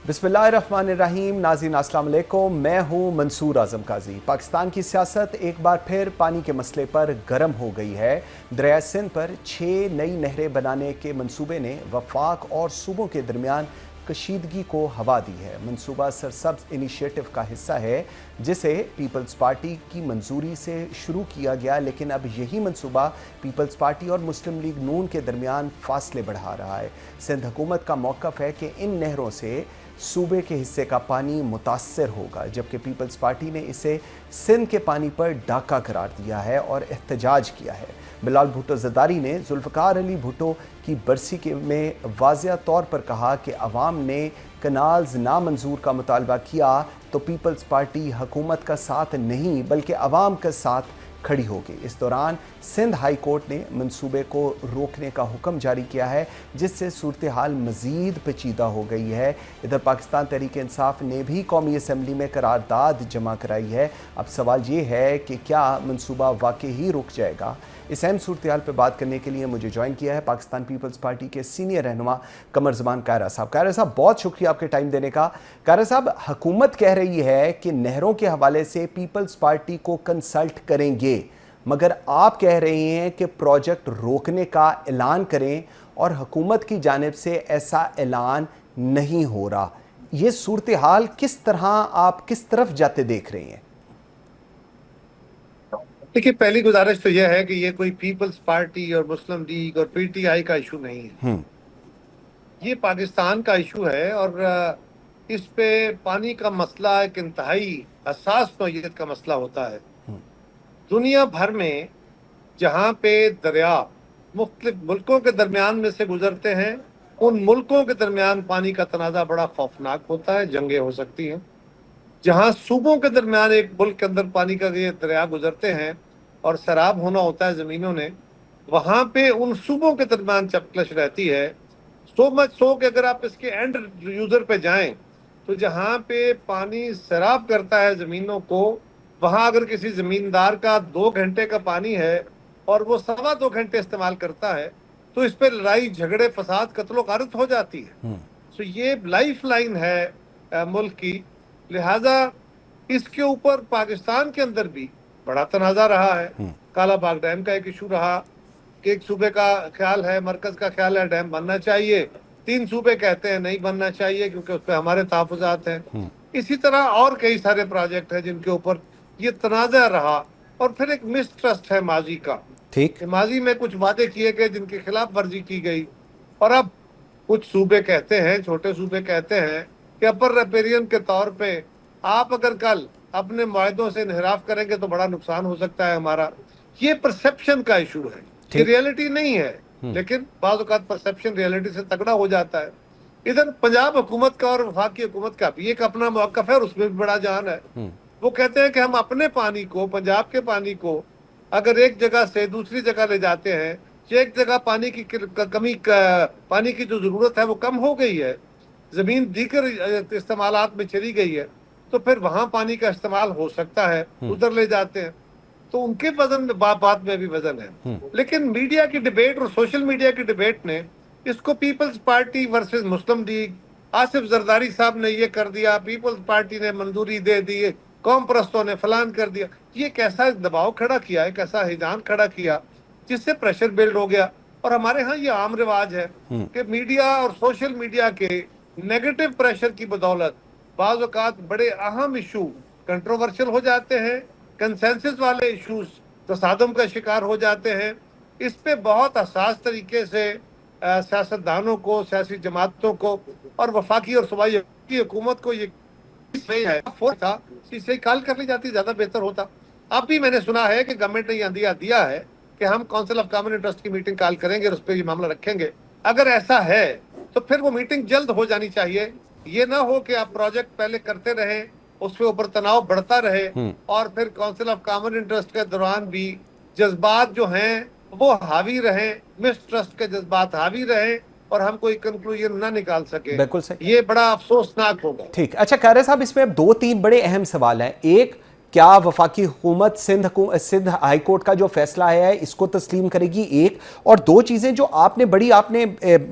बिस्मिल्लाहिर्रहमानिर्रहीम। नाज़रीन अस्सलाम वालेकुम, मैं हूँ मंसूर आज़म काजी। पाकिस्तान की सियासत एक बार फिर पानी के मसले पर गर्म हो गई है। दरिया सिंध पर 6 नई नहरें बनाने के मंसूबे ने वफाक और सूबों के दरमियान कशीदगी को हवा दी है। मंसूबा सरसब्ज इनिशिएटिव का हिस्सा है जिसे पीपल्स पार्टी की मंजूरी से शुरू किया गया, लेकिन अब यही मंसूबा पीपल्स पार्टी और मुस्लिम लीग नून के दरमियान फासले बढ़ा रहा है। सिंध हुकूमत का मौक़िफ़ है कि इन नहरों से सूबे के हिस्से का पानी मुतासर होगा, जबकि पीपल्स पार्टी ने इसे सिंध के पानी पर डाका करार दिया है और एहतजाज किया है। बिलाल भुट्टो ज़रदारी ने जुल्फ़िकार अली भुट्टो की बरसी में वाज़िया तौर पर कहा कि अवाम ने कनाल्स नामंजूर का मुतालबा किया तो पीपल्स पार्टी हुकूमत का साथ नहीं बल्कि अवाम का साथ खड़ी होगी। इस दौरान सिंध हाई कोर्ट ने मंसूबे को रोकने का हुक्म जारी किया है, जिससे सूरत हाल मज़ीद पेचीदा हो गई है। इधर पाकिस्तान तहरीक इंसाफ ने भी कौमी असम्बली में करारदाद जमा कराई है। अब सवाल ये है कि क्या मंसूबा वाकई ही रुक जाएगा। इस अहम सूरत हाल पर बात करने के लिए मुझे ज्वाइन किया है पाकिस्तान पीपल्स पार्टी के सीनियर रहनुमा कमर ज़मान कायरा साहब। कायरा साहब, बहुत शुक्रिया आपके टाइम देने का। कायरा साहब, हुकूमत कह रही है कि नहरों के हवाले से पीपल्स पार्टी को कंसल्ट करेंगे, मगर आप कह रहे हैं कि प्रोजेक्ट रोकने का ऐलान करें और हुकूमत की जानिब से ऐसा ऐलान नहीं हो रहा। ये सूरत हाल किस तरह, आप किस तरफ जाते देख रहे हैं? देखिए, पहली गुजारिश तो यह है कि ये कोई पीपल्स पार्टी और मुस्लिम लीग और पीटीआई का इशू नहीं है। ये पाकिस्तान का इशू है और इस पे पानी का मसला एक इंतहाई हसास नौइयत का मसला होता है। दुनिया भर में जहाँ पे दरिया मुख्तलिफ मुल्कों के दरमियान में से गुजरते हैं, उन मुल्कों के दरमियान पानी का तनाज़ा बड़ा खौफनाक होता है, जंगें हो सकती हैं। जहाँ सूबों के दरमियान एक मुल्क के अंदर पानी का ये दरिया गुजरते हैं और सैराब होना होता है ज़मीनों ने, वहाँ पे उन सूबों के दरमियान चपकलश रहती है। सो मच सो कि अगर आप इसके एंड यूज़र पे जाएं तो जहाँ पे पानी सैराब करता है ज़मीनों को, वहाँ अगर किसी ज़मींदार का 2 घंटे का पानी है और वो 2.25 घंटे इस्तेमाल करता है तो इस पर लड़ाई झगड़े फसाद कत्लो गारत हो जाती है। तो ये लाइफ लाइन है मुल्क की। लिहाजा इसके ऊपर पाकिस्तान के अंदर भी बड़ा तनाज़ा रहा है। काला बाग डैम का एक इशू रहा कि एक सूबे का ख्याल है, मरकज का ख्याल है डैम बनना चाहिए, 3 सूबे कहते हैं नहीं बनना चाहिए क्योंकि उस पर हमारे तहफ़्फ़ुज़ात हैं। इसी तरह और कई सारे प्रोजेक्ट हैं जिनके ऊपर ये तनाज़ा रहा। और फिर एक मिसट्रस्ट है माजी का। ठीक, माजी में कुछ वादे किए गए जिनकी खिलाफ वर्जी की गई और अब कुछ सूबे कहते हैं, छोटे सूबे कहते हैं कि अपर रेपेरियन के तौर पे आप अगर कल अपने मुआहदों से इन्हिराफ करेंगे तो बड़ा नुकसान हो सकता है हमारा। ये परसेप्शन का इशू है, ये रियलिटी नहीं है, लेकिन बाज़ औक़ात परसेप्शन रियलिटी से तगड़ा हो जाता है। इधर पंजाब हुकूमत का और वफाकी हुकूमत का भी एक अपना मौक़िफ़ है और उसमें भी बड़ा जान है। वो कहते हैं कि हम अपने पानी को, पंजाब के पानी को अगर एक जगह से दूसरी जगह ले जाते हैं, एक जगह पानी की कमी, पानी की जो ज़रूरत है वो कम हो गई है, ज़मीन दीगर इस्तेमालात में चली गई है, तो फिर वहाँ पानी का इस्तेमाल हो सकता है, उधर ले जाते हैं। तो उनके वजन में बात में भी वजन है। लेकिन मीडिया की डिबेट और सोशल मीडिया की डिबेट ने इसको पीपल्स पार्टी वर्सेस मुस्लिम लीग, आसिफ जरदारी साहब ने ये कर दिया, पीपल्स पार्टी ने मंजूरी दे दी, कौम परस्तों ने फलान कर दिया, ये कैसा दबाव खड़ा किया है, कैसा हिजान खड़ा किया जिससे प्रेशर बिल्ड हो गया। और हमारे यहाँ ये आम रिवाज है कि मीडिया और सोशल मीडिया के नेगेटिव प्रेशर की बदौलत बाज़ औक़ात बड़े अहम इशू कंट्रोवर्शियल हो जाते हैं, कंसेंसस वाले इशूज तसादम का शिकार हो जाते हैं। इस पे बहुत हसास तरीके से सियासतदानों को, सियासी जमातों को और वफाकी और सूबाई हुकूमत को ये है था इसे कॉल कर ली जाती, ज़्यादा बेहतर होता। अब भी मैंने सुना है कि गवर्नमेंट ने यह अंदिया दिया है कि हम काउंसिल ऑफ कॉमन इंटरेस्ट की मीटिंग कॉल करेंगे और उस पर ये मामला रखेंगे। अगर ऐसा है तो फिर वो मीटिंग जल्द हो जानी चाहिए। ये ना हो कि आप प्रोजेक्ट पहले करते रहे, उसके ऊपर तनाव बढ़ता रहे और फिर काउंसिल ऑफ कॉमन इंटरेस्ट के दौरान भी जज्बात जो हैं वो हावी रहे, मिसट्रस्ट के जज्बात हावी रहे और हम कोई कंक्लूजन ना निकाल सके। बिल्कुल सही, ये बड़ा अफसोसनाक होगा। ठीक, अच्छा कायरा साहब, इसमें अब 2-3 बड़े अहम सवाल हैं। एक, क्या वफाकी हुकूमत सिंध हाई कोर्ट का जो फैसला है इसको तस्लीम करेगी? एक और दो चीज़ें जो आपने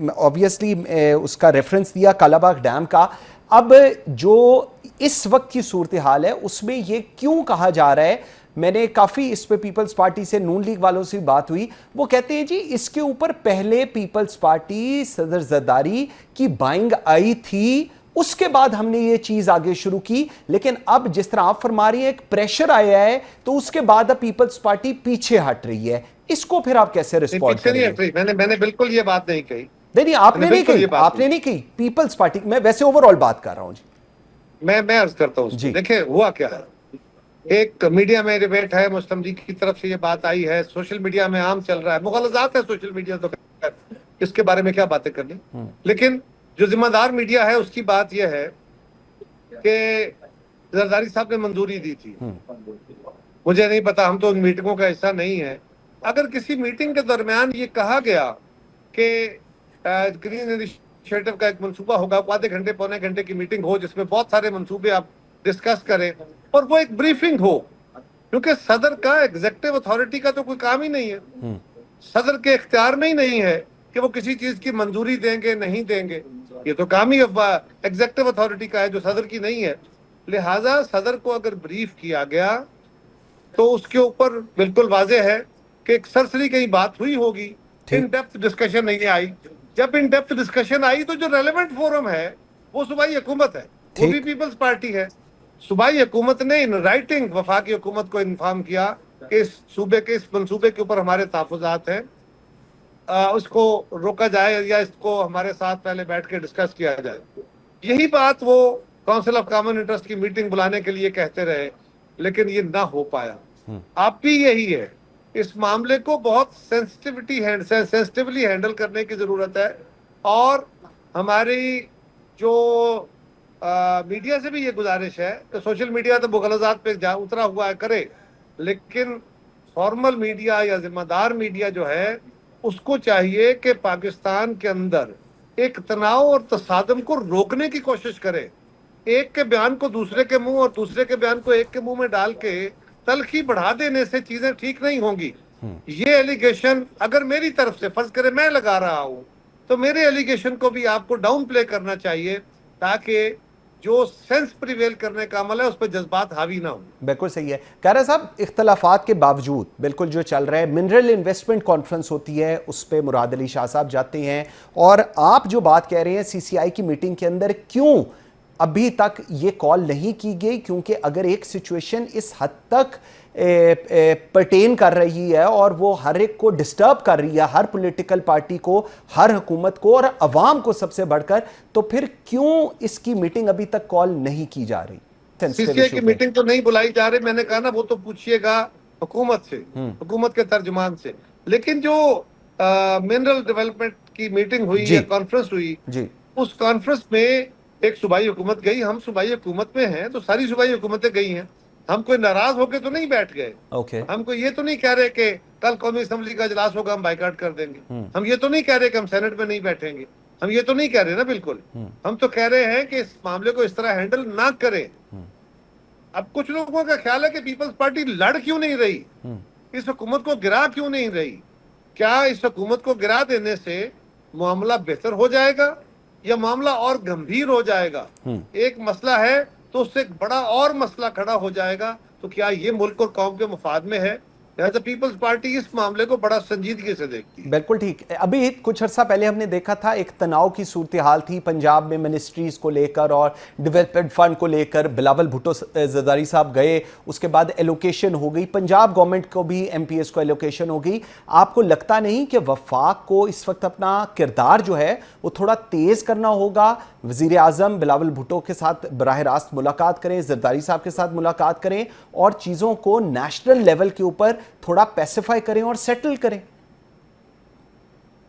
ऑब्वियसली उसका रेफरेंस दिया कालाबाग डैम का, अब जो इस वक्त की सूरत हाल है उसमें ये क्यों कहा जा रहा है, मैंने काफ़ी इस पे पीपल्स पार्टी से, नून लीग वालों से बात हुई, वो कहते हैं जी इसके ऊपर पहले पीपल्स पार्टी सदर जरदारी की बाइंग आई थी, उसके बाद हमने ये चीज आगे शुरू की, लेकिन अब जिस तरह आप फरमा रही हैं एक प्रेशर आया है तो उसके बाद अब पीपल्स पार्टी पीछे हट रही है। इसको फिर आप कैसे रिस्पॉन्ड पीछे नहीं करेंगे? हट रही, मैंने बिल्कुल ये बात नहीं कही। नहीं, आपने नहीं कही, आपने नहीं नहीं कही, पीपल्स पार्टी, मैं वैसे ओवरऑल बात कर रहा हूं जी। मैं अर्ज करता हूँ। देखिए हुआ क्या है, एक मीडिया में डिबेट है, मुस्लिम लीग की तरफ से ये बात आई है, सोशल मीडिया में आम चल रहा है, मुगलजात है सोशल मीडिया, तो इसके बारे में क्या बातें करनी। लेकिन जो जिम्मेदार मीडिया है उसकी बात यह है कि जरदारी साहब ने मंजूरी दी थी। मुझे नहीं पता, हम तो उन मीटिंगों का हिस्सा नहीं है। अगर किसी मीटिंग के दरमियान ये कहा गया कि ग्रीन इनिशिएटिव का एक मंसूबा होगा, आधे घंटे पौने घंटे की मीटिंग हो जिसमें बहुत सारे मंसूबे आप डिस्कस करें और वो एक ब्रीफिंग हो, क्योंकि सदर का एग्जेक्टिव अथॉरिटी का तो कोई काम ही नहीं है, सदर के इख्तियार में ही नहीं है कि वो किसी चीज की मंजूरी देंगे नहीं देंगे, ये तो काम ही एग्जेक्टिव अथॉरिटी का है जो सदर की नहीं है। लिहाजा सदर को अगर ब्रीफ किया गया तो उसके ऊपर बिल्कुल वाजे है कि एक सरसरी कहीं बात हुई होगी, इन डेप्थ डिस्कशन नहीं आई। जब इन डेप्थ डिस्कशन आई तो जो रेलेवेंट फोरम है वो सूबाई हुकूमत है, वो भी पीपल्स पार्टी है। सूबाई हुकूमत ने इन राइटिंग वफाकी हुकूमत को इन्फॉर्म किया कि इस सूबे के, इस मंसूबे के ऊपर हमारे तहफ़्फ़ुज़ात हैं, उसको रोका जाए या इसको हमारे साथ पहले बैठ के डिस्कस किया जाए। यही बात वो काउंसिल ऑफ कॉमन इंटरेस्ट की मीटिंग बुलाने के लिए कहते रहे, लेकिन ये ना हो पाया। अब भी यही है, इस मामले को बहुत सेंसिटिवली हैंडल करने की जरूरत है। और हमारी जो मीडिया से भी ये गुजारिश है कि सोशल मीडिया तो मुगलजात पे जा उतरा हुआ है करे, लेकिन फॉर्मल मीडिया या जिम्मेदार मीडिया जो है उसको चाहिए कि पाकिस्तान के अंदर एक तनाव और तसादम को रोकने की कोशिश करे। एक के बयान को दूसरे के मुंह और दूसरे के बयान को एक के मुंह में डाल के तलखी बढ़ा देने से चीजें ठीक नहीं होंगी। ये एलिगेशन अगर मेरी तरफ से फर्ज करे मैं लगा रहा हूं तो मेरे एलिगेशन को भी आपको डाउन प्ले करना चाहिए, ताकि जो सेंस प्रिवेल करने का अमल है उस पर जज्बात हावी ना हो। बिल्कुल सही है कारा साहब, इख्तलाफात के बावजूद बिल्कुल जो चल रहा है, मिनरल इन्वेस्टमेंट कॉन्फ्रेंस होती है उस पर मुराद अली शाह साहब जाते हैं, और आप जो बात कह रहे हैं सीसीआई की मीटिंग के अंदर क्यों अभी तक ये कॉल नहीं की गई, क्योंकि अगर एक सिचुएशन इस हद तक पर्टेन कर रही है और वो हर एक को डिस्टर्ब कर रही है, हर पॉलिटिकल पार्टी को, हर हुकूमत को और अवाम को सबसे बढ़कर, तो फिर क्यों इसकी मीटिंग अभी तक कॉल नहीं की जा रही? सीसीआई की मीटिंग तो नहीं बुलाई जा रही, मैंने कहा ना, वो तो पूछिएगा हुकूमत से, हुकूमत के तर्जुमान से। लेकिन जो मिनरल डेवलपमेंट की मीटिंग हुई या कॉन्फ्रेंस हुई जी, उस कॉन्फ्रेंस में एक सूबाई हुकूमत गई, हम सूबाई हुकूमत में हैं तो सारी सूबाई हुकूमतें गई हैं, हम कोई नाराज होके तो नहीं बैठ गए। हम कोई ये तो नहीं कह रहे कि कल कौमी असम्बली का इजलास होगा हम बाइकाट कर देंगे, हम ये तो नहीं कह रहे कि हम सेनेट में नहीं बैठेंगे, हम ये तो नहीं कह रहे ना, बिल्कुल। हम तो कह रहे हैं कि इस मामले को इस तरह हैंडल ना करें। अब कुछ लोगों का ख्याल है कि पीपल्स पार्टी लड़ क्यों नहीं रही, इस हुकूमत को गिरा क्यों नहीं रही, क्या इस हुकूमत को गिरा देने से मामला बेहतर हो जाएगा या मामला और गंभीर हो जाएगा? एक मसला है तो उससे एक बड़ा और मसला खड़ा हो जाएगा, तो क्या ये मुल्क और कौम के मुफाद में है? लिहाजा पीपल्स पार्टी इस मामले को बड़ा संजीदगी से देखती है। बिल्कुल ठीक। अभी कुछ अर्सा पहले हमने देखा था एक तनाव की सूरत हाल थी पंजाब में मिनिस्ट्रीज को लेकर और डेवलपमेंट फंड को लेकर, बिलावल भुट्टो जरदारी साहब गए, उसके बाद एलोकेशन हो गई, पंजाब गवर्नमेंट को भी एमपीएस को एलोकेशन हो गई। आपको लगता नहीं कि वफाक को इस वक्त अपना किरदार जो है वो थोड़ा तेज करना होगा? वजीर आजम बिलावल भुट्टो के साथ बराह रास्त मुलाकात करें, जरदारी साहब के साथ मुलाकात करें और चीज़ों को नेशनल लेवल के ऊपर थोड़ा पैसिफाई करें और सेटल करें।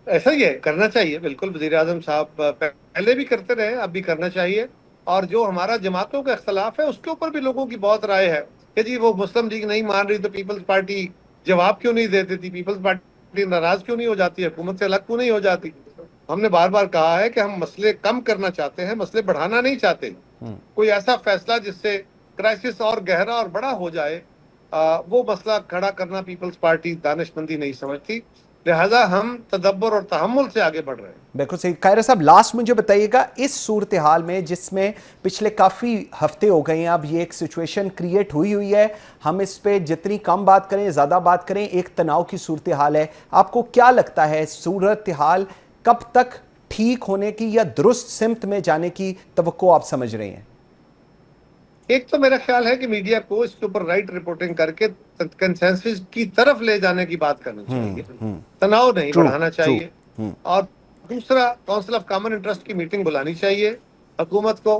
ऐसा ही है, करना चाहिए बिल्कुल। वजीर आजम साहब पहले भी करते रहे, अब भी करना चाहिए। और जो हमारा जमातों का इख्तलाफ है उसके ऊपर भी लोगों की बहुत राय है कि जी वो मुस्लिम लीग नहीं मान रही तो पीपल्स पार्टी जवाब क्यों नहीं देती थी, पीपल्स पार्टी नाराज क्यों नहीं हो जाती, हुकूमत से अलग क्यों नहीं हो जाती। हमने बार बार कहा है कि हम मसले कम करना चाहते हैं, मसले बढ़ाना नहीं चाहते। कोई ऐसा फैसला जिससे क्राइसिस और गहरा और बड़ा हो जाए, वो मसला खड़ा करना पीपल्स पार्टी दानिशमंदी नहीं समझती। लिहाजा हम तदब्बर और तहम्मुल से आगे बढ़ रहे हैं। बिल्कुल सही। कायरा साहब, लास्ट मुझे बताइएगा, इस सूरत हाल में जिसमें पिछले काफ़ी हफ्ते हो गए हैं अब ये एक सिचुएशन क्रिएट हुई है, हम इस पे जितनी कम बात करें ज़्यादा बात करें, एक तनाव की सूरत हाल है। आपको क्या लगता है सूरत हाल कब तक ठीक होने की या दुरुस्त सिमत में जाने की तवक्को आप समझ रहे हैं? एक तो मेरा ख्याल है कि मीडिया को इसके ऊपर राइट रिपोर्टिंग करके कंसेंसस की तरफ ले जाने की बात करनी चाहिए, तनाव नहीं बढ़ाना चाहिए। और दूसरा, काउंसिल ऑफ कॉमन इंटरेस्ट की मीटिंग बुलानी चाहिए हुकूमत को,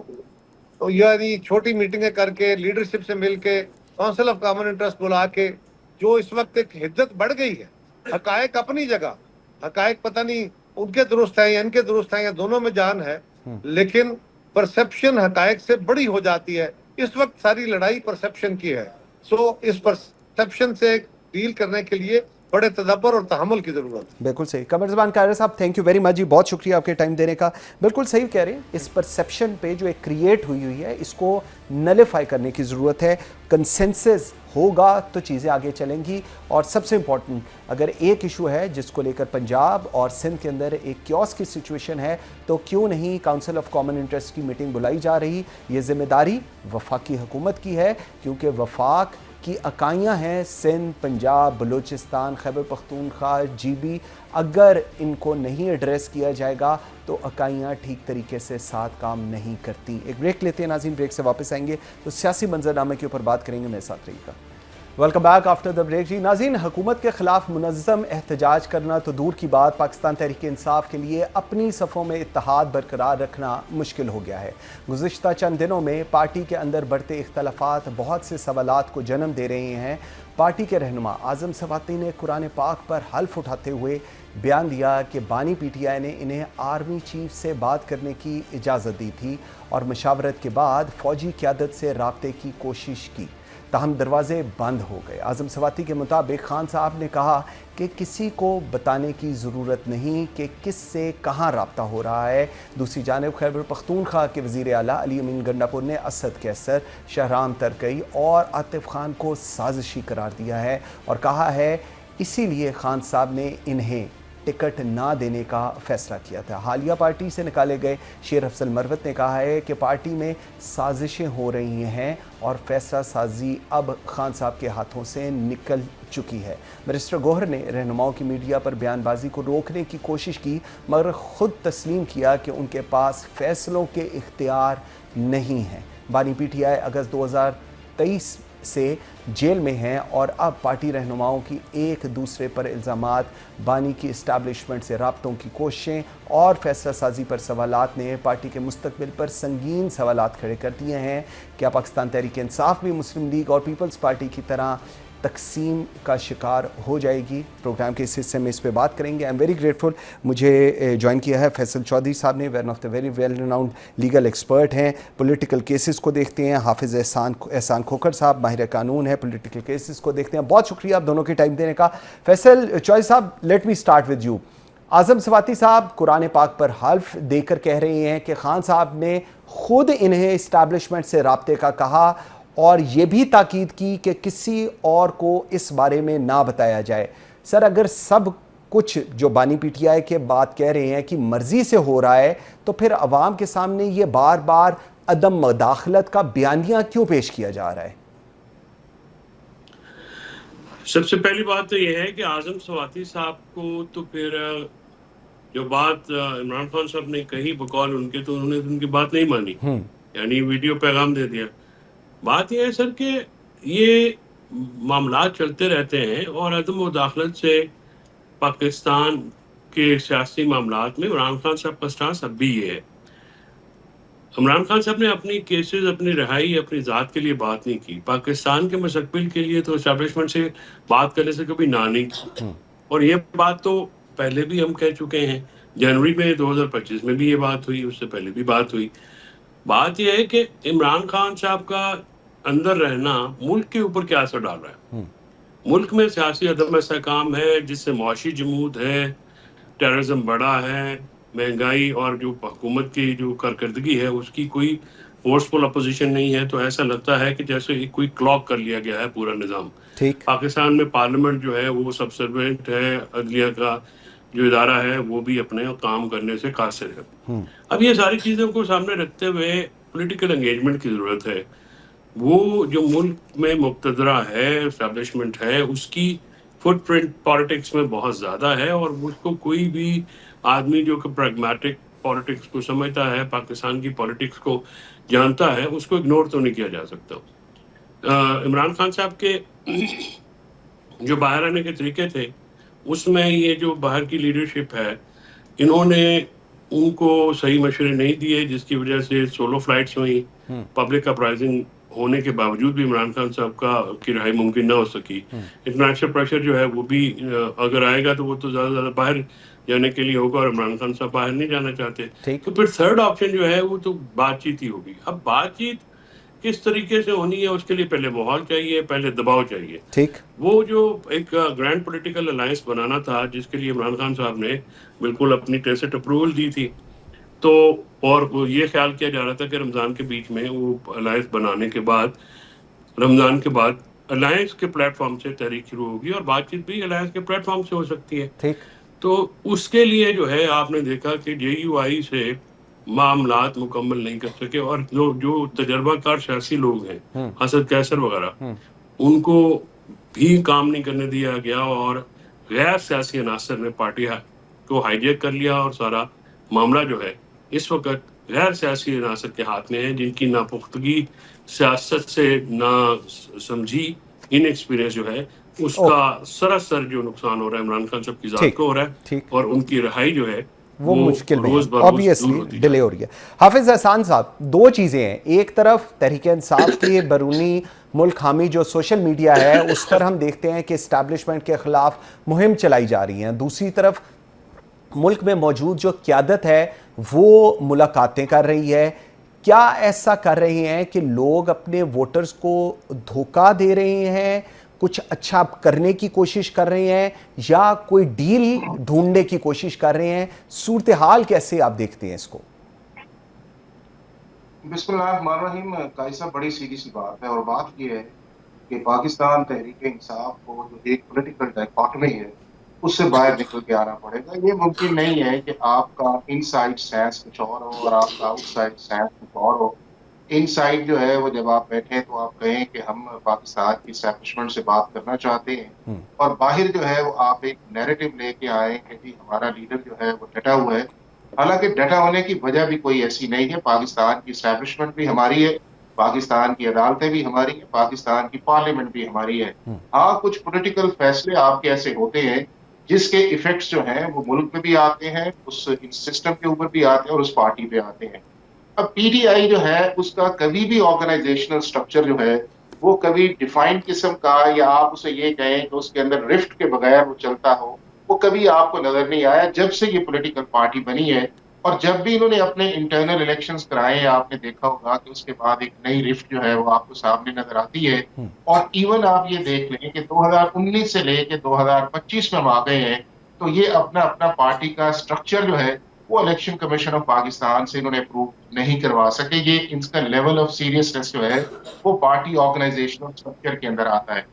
तो यानी छोटी मीटिंगें करके लीडरशिप से मिलके काउंसिल ऑफ कॉमन इंटरेस्ट बुला के, जो इस वक्त एक हिद्दत बढ़ गई है, हकायक अपनी जगह, हकायक पता नहीं उनके दुरुस्त है या इनके दुरुस्त है या दोनों में जान है, लेकिन परसेप्शन हकायक से बड़ी हो जाती है। इस वक्त सारी लड़ाई परसेप्शन की है। सो इस परसेप्शन से डील करने के लिए बड़े तदब्बर और तहम्मुल की जरूरत है। बिल्कुल सही। कमर ज़बान कायरा साहब, थैंक यू वेरी मच जी, बहुत शुक्रिया आपके टाइम देने का। बिल्कुल सही कह रहे हैं, इस परसेप्शन पे जो एक क्रिएट हुई है इसको नलिफाई करने की ज़रूरत है। कंसेंसस होगा तो चीज़ें आगे चलेंगी। और सबसे इम्पॉर्टेंट, अगर एक इशू है जिसको लेकर पंजाब और सिंध के अंदर एक क्योस की सिचुएशन है, तो क्यों नहीं काउंसिल ऑफ कॉमन इंटरेस्ट की मीटिंग बुलाई जा रही। ये जिम्मेदारी वफाकी हुकूमत की है, क्योंकि वफाक की इकाइयाँ हैं सिंध, पंजाब, बलूचिस्तान, खैबर पख्तूनख्वा, GB। अगर इनको नहीं एड्रेस किया जाएगा तो इकाइयाँ ठीक तरीके से साथ काम नहीं करती। एक ब्रेक लेते हैं नाज़रीन, ब्रेक से वापस आएंगे तो सियासी मंजरनामे के ऊपर बात करेंगे। मेरे साथ रहिएगा। Welcome back after the break जी। नाज़रीन, हुकूमत के ख़िलाफ़ मुनज़्ज़म एहतजाज करना तो दूर की बात, पाकिस्तान तहरीक इंसाफ के लिए अपनी सफ़ों में इत्तेहाद बरकरार रखना मुश्किल हो गया है। गुज़िश्ता चंद दिनों में पार्टी के अंदर बढ़ते इख्तलाफात बहुत से सवालात को जन्म दे रहे हैं। पार्टी के रहनुमा आज़म सवाती ने कुरान पाक पर हल्फ उठाते हुए बयान दिया कि बानी PTI ने इन्हें आर्मी चीफ से बात करने की इजाज़त दी थी और मशावरत के बाद फ़ौजी क़यादत से राब्ते की कोशिश की, ताहम दरवाजे बंद हो गए। आज़म सवाती के मुताबिक खान साहब ने कहा कि किसी को बताने की ज़रूरत नहीं कि किस से कहाँ राब्ता हो रहा है। दूसरी जानिब खैबर पख्तूनख्वा के वज़ीर आला अली अमीन गंडापुर ने असद कैसर, शहराम तरकई और आतिफ खान को साजिशी करार दिया है और कहा है इसीलिए खान साहब ने इन्हें टिकट ना देने का फैसला किया था। हालिया पार्टी से निकाले गए शेर अफजल मरवत ने कहा है कि पार्टी में साजिशें हो रही हैं और फैसला साजी अब खान साहब के हाथों से निकल चुकी है। बैरिस्टर गौहर ने रहनुमाओं की मीडिया पर बयानबाजी को रोकने की कोशिश की, मगर ख़ुद तस्लीम किया कि उनके पास फैसलों के इख्तियार नहीं हैं। बानी PTI अगस्त 2023 से जेल में हैं और अब पार्टी रहनुमाओं की एक दूसरे पर इल्ज़ामात, बानी की इस्टेब्लिशमेंट से राब्तों की कोशिशें और फैसला साजी पर सवालात ने पार्टी के मुस्तकबिल पर संगीन सवालात खड़े कर दिए हैं। क्या पाकिस्तान तहरीक इंसाफ भी मुस्लिम लीग और पीपल्स पार्टी की तरह तकसीम का शिकार हो जाएगी? प्रोग्राम के इस हिस्से में इस पर बात करेंगे। आई एम वेरी ग्रेटफुल, मुझे ज्वाइन किया है फैसल चौधरी साहब ने, one of the very well renowned legal expert हैं, पॉलिटिकल केसेस को देखते हैं। हाफिज़ एहसान खोखर साहब माहिर कानून है, पॉलिटिकल केसेस को देखते हैं। बहुत शुक्रिया आप दोनों के टाइम देने का। फैसल चौधरी साहब, let me start with you. Azam Swati साहब कुरान पाक पर हल्फ देकर कह रहे हैं कि खान साहब ने खुद इन्हें इस्टेब्लिशमेंट से राब्ते का कहा और ये भी ताकीद की कि किसी और को इस बारे में ना बताया जाए। सर, अगर सब कुछ जो बानी PTI के बात कह रहे हैं कि मर्जी से हो रहा है, तो फिर अवाम के सामने ये बार बार अदम मदाखलत का बयानिया क्यों पेश किया जा रहा है? सबसे पहली बात तो यह है कि आज़म सवाती साहब को तो फिर जो बात इमरान खान साहब ने कही बकौल उनके, तो उन्होंने उनकी बात नहीं मानी, यानी वीडियो पैगाम दे दिया। बात यह है सर कि ये मामला चलते रहते हैं और अदम मुदाखलत से पाकिस्तान के सियासी मामलात में इमरान खान साहब का स्टांस अब भी ये है। इमरान खान साहब ने अपनी केसेस, अपनी रिहाई, अपनी ज़ात के लिए बात नहीं की। पाकिस्तान के मुस्तकबिल के लिए तो एस्टैब्लिशमेंट से बात करने से कभी ना नहीं की। और ये बात तो पहले भी हम कह चुके हैं, जनवरी में 2025 में भी ये बात हुई, उससे पहले भी बात हुई। बात यह है कि इमरान खान साहब का अंदर रहना मुल्क के ऊपर क्या असर डाल रहा है। मुल्क में सियासी अदम इस्तेहकाम है, जिससे मुआशी जमूद है, टेररिज्म बढ़ा है, महंगाई और जो हुकूमत की जो कारकर्दगी है उसकी कोई फोर्सफुल अपोजिशन नहीं है, तो ऐसा लगता है कि जैसे कोई क्लॉक कर लिया गया है पूरा निज़ाम। ठीक। पाकिस्तान में पार्लियामेंट जो है वो सबसर्वेंट है, अदलिया का जो इदारा है वो भी अपने काम करने से कासिर है। अब ये सारी चीज़ों को सामने रखते हुए पॉलिटिकल एंगेजमेंट की ज़रूरत है। वो जो मुल्क में मुक्तदरा है, एस्टेब्लिशमेंट है, उसकी फुटप्रिंट पॉलिटिक्स में बहुत ज़्यादा है और उसको कोई भी आदमी जो कि प्रैग्मेटिक पॉलिटिक्स को समझता है, पाकिस्तान की पॉलिटिक्स को जानता है, उसको इग्नोर तो नहीं किया जा सकता। इमरान खान साहब के जो बाहर आने के तरीके थे, उसमें ये जो बाहर की लीडरशिप है, इन्होंने उनको सही मशवरे नहीं दिए, जिसकी वजह से सोलो फ्लाइट्स हुई। पब्लिक अपराइजिंग होने के बावजूद भी इमरान खान साहब की रिहाई मुमकिन ना हो सकी। इंटरनेशनल प्रेशर जो है वो भी अगर आएगा तो वो तो ज़्यादा बाहर जाने के लिए होगा और इमरान खान साहब बाहर नहीं जाना चाहते। तो फिर थर्ड ऑप्शन जो है वो तो बातचीत ही होगी। अब बातचीत किस तरीके से होनी है, उसके लिए पहले माहौल चाहिए, पहले दबाव चाहिए। ठीक। वो जो एक ग्रैंड पॉलिटिकल अलायंस बनाना था, जिसके लिए इमरान खान साहब ने बिल्कुल अपनी टेसिट अप्रूवल दी थी, तो और वो ये ख्याल किया जा रहा था कि रमज़ान के बीच में वो अलायंस बनाने के बाद, रमज़ान के बाद अलायंस के प्लेटफॉर्म से तहरीक शुरू होगी और बातचीत भी अलायंस के प्लेटफॉर्म से हो सकती है। ठीक। तो उसके लिए जो है आपने देखा कि JUI से मामलात मुकम्मल नहीं कर सके और जो तजर्बाकार सियासी लोग हैं, हसन कैसर वगैरह, उनको भी काम नहीं करने दिया गया और गैर सियासी अनासर ने पार्टी को हाईजैक कर लिया और सारा मामला जो है इस वक्त गैर सियासी अनासर के हाथ में है, जिनकी नापुख्तगी सियासत से ना समझी इनएक्सपीरियंस जो है उसका सरासर जो नुकसान हो रहा है इमरान खान साहब की जात को हो रहा है और उनकी रिहाई जो है वो मुश्किल में रोज ऑब्वियसली डिले हो रही है। हाफिज एहसान साहब, दो चीज़ें हैं, एक तरफ तहरीक इंसाफ की बैरूनी मुल्क हामी जो सोशल मीडिया है उस पर हम देखते हैं कि इस्टेब्लिशमेंट के खिलाफ मुहिम चलाई जा रही है, दूसरी तरफ मुल्क में मौजूद जो क़यादत है वो मुलाकातें कर रही है। क्या ऐसा कर रही हैं कि लोग अपने वोटर्स को धोखा दे रहे हैं, कुछ अच्छा करने की कोशिश कर रहे हैं या कोई डील ढूंढने की कोशिश कर रहे हैं? सूरत हाल कैसे आप देखते हैं इसको? बिस्मिल्लाहिर्रहमानिर्रहीम। कायसा बड़ी सीधी सी बात है और बात यह है कि पाकिस्तान तहरीक इंसाफ को जो एक पॉलिटिकल डायकॉटमी है उससे बाहर निकल के आना पड़ेगा। ये मुमकिन नहीं है कि आपका इनसाइड सेंस कुछ और हो और आपका आउटसाइड सेंस कुछ और हो। इनसाइड जो है वो जब आप बैठे तो आप कहें कि हम पाकिस्तान की एस्टैब्लिशमेंट से बात करना चाहते हैं और बाहर जो है वो आप एक नैरेटिव लेके आए कि जी हमारा लीडर जो है वो डटा हुआ है। हालांकि डटा होने की वजह भी कोई ऐसी नहीं है। पाकिस्तान की एस्टैब्लिशमेंट भी हमारी है, पाकिस्तान की अदालतें भी हमारी है, पाकिस्तान की पार्लियामेंट भी हमारी है। हाँ, कुछ पॉलिटिकल फैसले आपके ऐसे होते हैं जिसके इफेक्ट्स जो हैं वो मुल्क में भी आते हैं, उस सिस्टम के ऊपर भी आते हैं और उस पार्टी पे आते हैं। अब PTI जो है उसका कभी भी ऑर्गेनाइजेशनल स्ट्रक्चर जो है वो कभी डिफाइंड किस्म का या आप उसे ये कहें कि उसके अंदर रिफ्ट के बगैर वो चलता हो, वो कभी आपको नजर नहीं आया जब से ये पॉलिटिकल पार्टी बनी है। और जब भी इन्होंने अपने इंटरनल इलेक्शंस कराए आपने देखा होगा कि उसके बाद एक नई रिफ्ट जो है वो आपको सामने नजर आती है। और इवन आप ये देख लें कि 2019 से लेके 2025 में हम आ गए हैं, तो ये अपना अपना पार्टी का स्ट्रक्चर जो है वो इलेक्शन कमीशन ऑफ पाकिस्तान से इन्होंने अप्रूव नहीं करवा सके। ये इनका लेवल ऑफ सीरियसनेस जो है वो पार्टी ऑर्गेनाइजेशनल स्ट्रक्चर के अंदर आता है।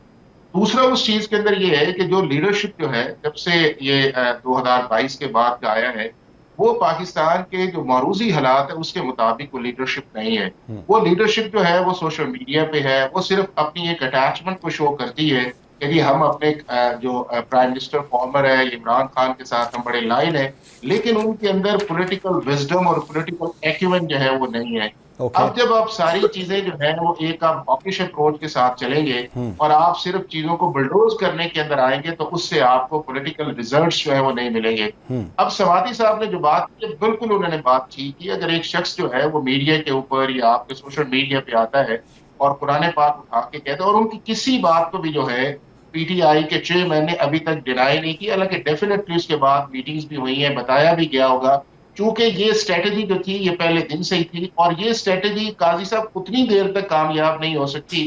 दूसरा उस चीज के अंदर ये है कि जो लीडरशिप जो है जब से ये 2022 के बाद का आया है वो पाकिस्तान के जो मारूजी हालात है उसके मुताबिक वो लीडरशिप नहीं है। वो लीडरशिप जो है वो सोशल मीडिया पे है, वो सिर्फ अपनी एक अटैचमेंट को शो करती है कि हम अपने जो प्राइम मिनिस्टर फॉर्मर है इमरान खान के साथ हम बड़े लाइन है, लेकिन उनके अंदर पॉलिटिकल विजडम और पॉलिटिकल एक्यूमेंट जो है वो नहीं है। अब जब आप सारी चीजें जो है वो एक आप हॉकिश अप्रोच के साथ चलेंगे और आप सिर्फ चीजों को बुलडोज करने के अंदर आएंगे तो उससे आपको पॉलिटिकल रिजल्ट्स जो है वो नहीं मिलेंगे। अब सवाती साहब ने जो बात की बिल्कुल उन्होंने बात ठीक की। अगर एक शख्स जो है वो मीडिया के ऊपर या आपके सोशल मीडिया पे आता है और कुरान पाक उठा के कहता है और उनकी किसी बात को भी जो है PTI के चेयरमैन ने अभी तक डिनाई नहीं की, हालांकि डेफिनेटली उसके बाद मीटिंग्स भी हुई हैं, बताया भी गया होगा। चूंकि ये स्ट्रेटेजी जो थी ये पहले दिन से ही थी और ये स्ट्रेटेजी काजी साहब उतनी देर तक कामयाब नहीं हो सकती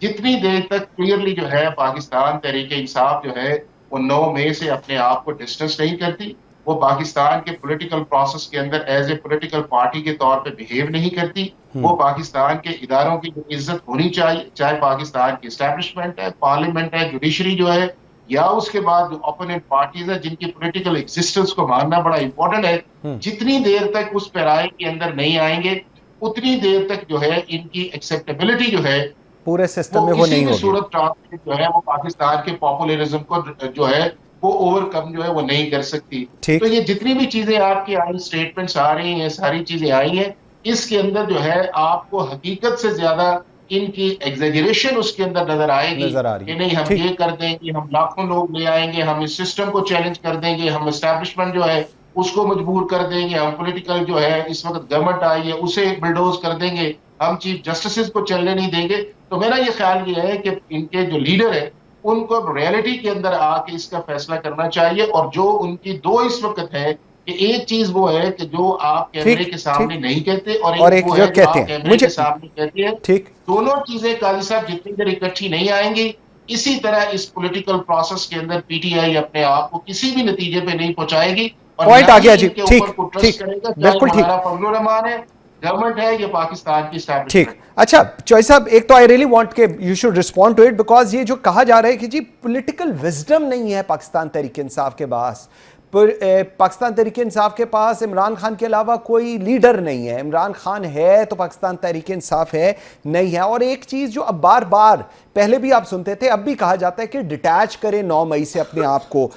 जितनी देर तक क्लियरली जो है पाकिस्तान तहरीक इंसाफ जो है वो 9 मई से अपने आप को डिस्टेंस नहीं करती। वो पाकिस्तान के पॉलिटिकल प्रोसेस के अंदर एज ए पॉलिटिकल पार्टी के तौर पे बिहेव नहीं करती। वो पाकिस्तान के इदारों की जो इज्जत होनी चाहिए, चाहे पाकिस्तान की एस्टैब्लिशमेंट है, पार्लियामेंट है, जुडिशरी जो है, या उसके बाद जो ओपोनेंट पार्टीज है जिनकी पॉलिटिकल एग्जिस्टेंस को मानना बड़ा इंपॉर्टेंट है। जितनी देर तक उस पैराए के अंदर नहीं आएंगे उतनी देर तक जो है इनकी एक्सेप्टेबिलिटी जो है पूरे सिस्टम में वो नहीं होगी। सूरत जो है वो पाकिस्तान के पॉपुलरिज्म को जो है वो ओवरकम जो है वो नहीं कर सकती। तो ये जितनी भी चीजें आपकी आई, स्टेटमेंट्स आ रही हैं, सारी चीजें आई हैं, इसके अंदर जो है आपको हकीकत से ज्यादा इनकी एग्जेजरेशन उसके अंदर नजर आएगी कि नहीं हम ये कर देंगे, हम लाखों लोग ले आएंगे, हम इस सिस्टम को चैलेंज कर देंगे, हम एस्टैब्लिशमेंट जो है उसको मजबूर कर देंगे, हम पॉलिटिकल जो है इस वक्त गवर्नमेंट आई है उसे बिल्डोज कर देंगे, हम चीफ जस्टिस को चलने नहीं देंगे। तो मेरा ये ख्याल ये है कि इनके जो लीडर है उनको रियलिटी के अंदर आके इसका फैसला करना चाहिए। और जो उनकी दो इस वक्त है कि एक चीज वो है कि जो आप कैमरे के सामने नहीं कहते और एक वो है जो आप कैमरे के सामने कहते हैं। ठीक, दोनों चीजें काजी साहब जितनी देर इकट्ठी नहीं आएंगी, इसी तरह इस पॉलिटिकल प्रोसेस के अंदर पीटीआई अपने आप को किसी भी नतीजे पे नहीं पहुंचाएगी। पॉइंट आ गया जी। ठीक, ठीक, बिल्कुल ठीक। फजलुर रहमान है, गवर्नमेंट है, ये पाकिस्तान की ठीक। अच्छा चॉइस साहब, एक तो आई रियली वांट के you should respond to it, because ये जो कहा जा रहा है कि जी पॉलिटिकल विजडम नहीं है पाकिस्तान तहरीक इंसाफ के पास, पाकिस्तान तहरीक इंसाफ के पास इमरान खान के अलावा कोई लीडर नहीं है, इमरान खान है तो पाकिस्तान तहरीक इंसाफ है नहीं है। और एक चीज़ जो अब बार बार पहले भी आप सुनते थे, अब भी कहा जाता है कि डिटैच करें 9 मई से अपने आप को,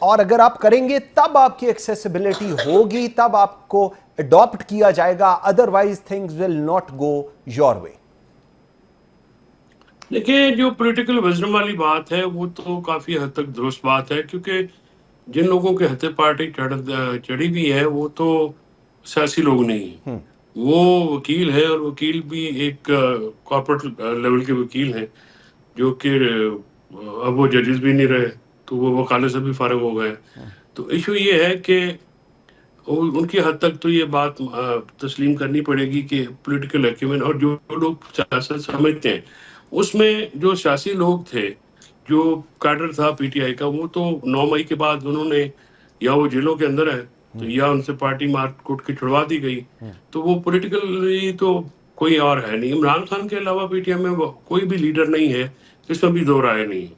और अगर आप करेंगे तब आपकी एक्सेसिबिलिटी होगी, तब आपको अडॉप्ट किया जाएगा, otherwise things will not go your way. देखिए, जो पॉलिटिकल विजडम वाली बात है वो तो काफी हद तक दुरुस्त बात है, क्योंकि जिन लोगों के हथे पार्टी चढ़ी भी है वो तो सियासी लोग नहीं है, वो वकील है, और वकील भी एक कॉर्पोरेट लेवल के वकील हैं जो कि अब वो जजेस भी नहीं रहे, तो वो वकालत से भी फारिग हो गए। तो इशू ये है कि उनकी हद तक तो ये बात तस्लीम करनी पड़ेगी कि पॉलिटिकल एक्यूमेंट और जो लोग सियासत समझते हैं उसमें जो सियासी लोग थे, जो कैडर था पीटीआई का, वो तो 9 मई के बाद उन्होंने या वो जेलों के अंदर है तो या उनसे पार्टी मार कूट के छुड़वा दी गई, तो वो पॉलिटिकली तो कोई और है नहीं। इमरान खान के अलावा पीटीआई में कोई भी लीडर नहीं है, इसमें भी दो राय नहीं है।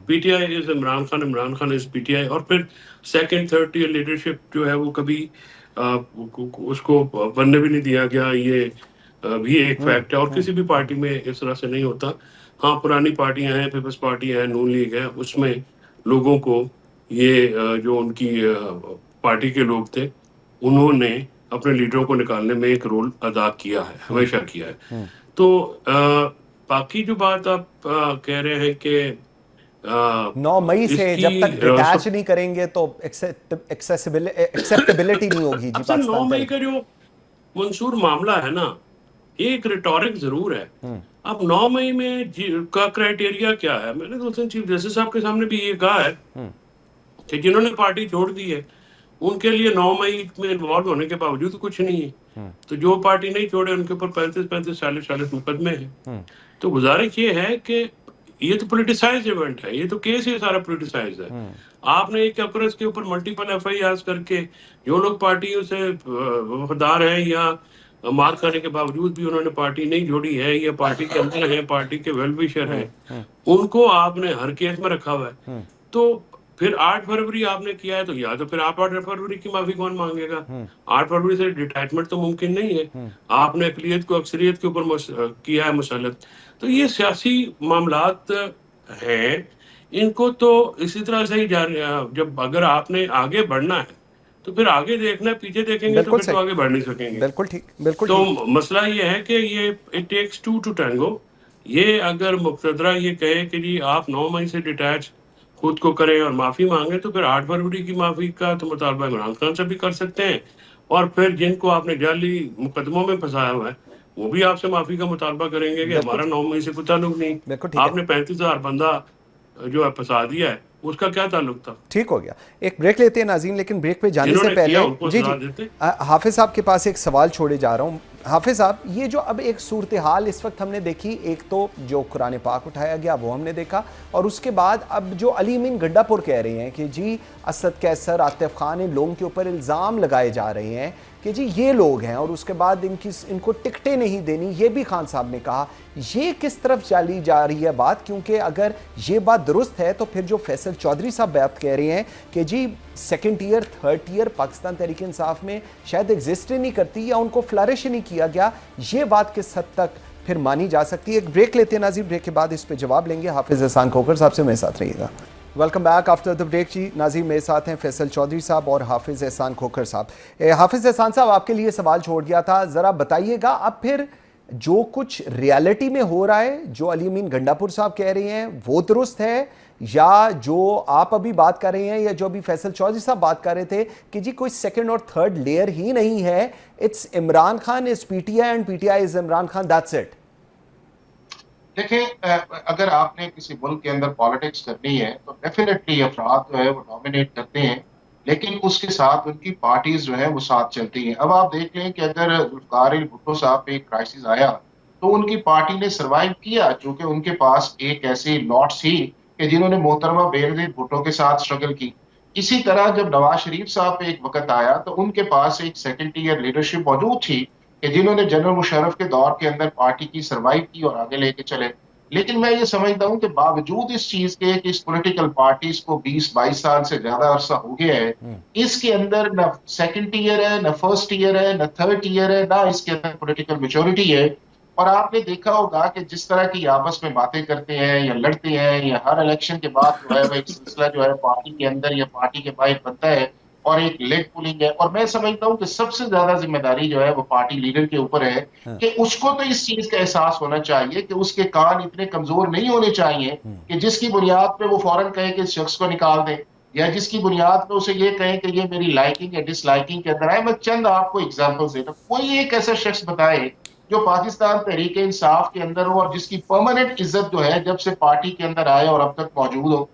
PTI is Imran Khan, Imran Khan is PTI. और फिर सेकंड थर्ड टियर लीडरशिप जो है वो कभी उसको बनने भी नहीं दिया गया, ये भी एक फैक्ट है, और किसी भी पार्टी में इस तरह से नहीं होता। हाँ, पुरानी पार्टियां हैं, पीपल्स पार्टी है, नून लीग है, उसमें लोगों को ये जो उनकी पार्टी के लोग थे उन्होंने अपने लीडरों को निकालने में एक रोल अदा किया है, हमेशा किया है। तो बाकी जो बात आप कह रहे हैं कि 9 मई से जब तक डिटैच नहीं करेंगे तो एक्सेप्टेबिलिटी नहीं होगी जी पाकिस्तान। 9 मई का जो मंसूर मामला है ना, एक रिटोरिक जरूर है। अब 9 मई में का क्राइटेरिया क्या है? मैंने तो चीफ जस्टिस साहब के सामने भी ये कहा है कि जिन्होंने पार्टी छोड़ दी है उनके लिए 9 मई में इन्वॉल्व होने के बावजूद कुछ नहीं है, तो जो पार्टी नहीं छोड़े उनके ऊपर 35-40 मुकदमे हैं। तो गुजारिश ये है कि ये तो पोलिटिसाइज इवेंट है, ये तो केस ही सारा पोलिटिसाइज है। आपने एक अक्रेस के ऊपर मल्टीपल एफआईआर करके जो लोग पार्टियों से वफादार हैं या मार करने के बावजूद भी उन्होंने पार्टी नहीं जोड़ी है या पार्टी के अंदर है, पार्टी के वेल विशर हैं, उनको आपने हर केस में रखा हुआ है। तो फिर 8 फरवरी आपने किया है, तो या तो फिर आप 8 फरवरी की माफी कौन मांगेगा? 8 फरवरी से डिटैचमेंट तो मुमकिन नहीं है। आपने अकलियत को अक्सरियत के ऊपर किया है मुसल्लत। तो ये सियासी मामलात हैं, इनको तो इसी तरह से ही जब अगर आपने आगे बढ़ना है तो फिर आगे देखना है, पीछे देखेंगे तो फिर तो आगे बढ़ नहीं सकेंगे। बिल्कुल ठीक, बिल्कुल। तो मसला ये है कि ये इट टेक्स 2 to tango। ये अगर मुक़तदरा ये कहे कि जी आप 9 मई से डिटैच खुद को करें और माफी मांगे, तो फिर 8 फरवरी की माफी का तो मुतालबा इमरान खान से भी कर सकते हैं, और फिर जिनको आपने जाली मुकदमों में फंसाया हुआ है वो भी आपसे माफी का मुतालबा करेंगे कि हमारा 9 मई से कोई ताल्लुक नहीं, आपने 35,000 बंदा जो है फंसा दिया है, उसका क्या ताल्लुक था? ठीक हो गया। एक ब्रेक लेते हैं नाज़रीन, लेकिन ब्रेक पे जाने से पहले जी हाफिज साहब के पास एक सवाल छोड़े जा रहा हूँ। हाफिज साहब, ये जो अब एक सूरत हाल इस वक्त हमने देखी, एक तो जो कुरान पाक उठाया गया वो हमने देखा, और उसके बाद अब जो अली मीन गंडापुर कह रहे हैं कि जी असद कैसर, आतिफ खान, इन लोगों के ऊपर इल्ज़ाम लगाए जा रहे हैं कि जी ये लोग हैं, और उसके बाद इनको टिकटें नहीं देनी, ये भी खान साहब ने कहा। ये किस तरफ चली जा रही है बात? क्योंकि अगर ये बात दुरुस्त है तो फिर जो फैसल चौधरी साहब बात कह रहे हैं कि जी second year, third year Pakistan Tehreek Insaf में शायद एग्जिस्ट ही नहीं करती या उनको फ्लरिश नहीं किया गया, ये बात किस हद तक फिर मानी जा सकती है? एक ब्रेक लेते हैं नाज़िर, ब्रेक के बाद इस पर जवाब लेंगे। हाफिज एहसान खोखर साहब से मेरे साथ रहिएगा। Welcome back after the break जी। नाज़िर मेरे साथ हैं फैसल चौधरी साहब और हाफिज एहसान खोखर साहब। हाफिज एहसान साहब, आपके लिए सवाल छोड़ दिया था, ज़रा बताइएगा अब फिर जो कुछ रियलिटी में हो रहा है, जो अली मीन गंडापुर साहब कह रहे हैं वो दुरुस्त है, या जो आप अभी बात कर रहे हैं, या जो अभी फैसल चौधरी साहब बात कर रहे थे कि जी कोई सेकंड और थर्ड लेयर ही नहीं है, it's Imran Khan is PTI and PTI is Imran Khan, that's it? देखिए, अगर आपने किसी मुल्क के अंदर पॉलिटिक्स करनी है तो डेफिनेटली अफराद जो है वो डोमिनेट करते हैं, लेकिन उसके साथ उनकी पार्टीज जो है वो साथ चलती हैं। अब आप देख लें कि अगर जुल्फिकार भुट्टो साहब पे एक क्राइसिस आया तो उनकी पार्टी ने सरवाइव किया, क्योंकि उनके पास एक ऐसी लॉट थी कि जिन्होंने मोहतरमा बेनजीर भुट्टो के साथ स्ट्रगल की। इसी तरह जब नवाज शरीफ साहब पे एक वक्त आया तो उनके पास एक सेकंड ईयर लीडरशिप मौजूद थी कि जिन्होंने जनरल मुशर्रफ के दौर के अंदर पार्टी की सरवाइव की और आगे लेके चले। लेकिन मैं ये समझता हूं कि बावजूद इस चीज के कि इस पॉलिटिकल पार्टीज को 20-22 साल से ज्यादा अरसा हो गया है, इसके अंदर ना सेकंड ईयर है, ना फर्स्ट ईयर है, ना थर्ड ईयर है, ना इसके अंदर पॉलिटिकल मैच्योरिटी है। और आपने देखा होगा कि जिस तरह की आपस में बातें करते हैं या लड़ते हैं, या हर इलेक्शन के बाद जो है वो एक सिलसिला जो है पार्टी के अंदर या पार्टी के बाहर बनता है और एक लेग पुलिंग है। और मैं समझता हूं कि सबसे ज्यादा जिम्मेदारी जो है वो पार्टी लीडर के ऊपर है कि उसको तो इस चीज का एहसास होना चाहिए कि उसके कान इतने कमजोर नहीं होने चाहिए कि जिसकी बुनियाद पे वो फौरन कहे कि इस शख्स को निकाल दें, या जिसकी बुनियाद पे उसे ये कहें कि ये मेरी लाइकिंग या डिसलाइकिंग के अंदर है। मैं चंद आपको एग्जाम्पल्स देता हूं। कोई एक ऐसा शख्स बताए जो पाकिस्तान तहरीक इंसाफ के अंदर हो और जिसकी परमानेंट इज्जत जो है जब से पार्टी के अंदर आए और अब तक मौजूद हो।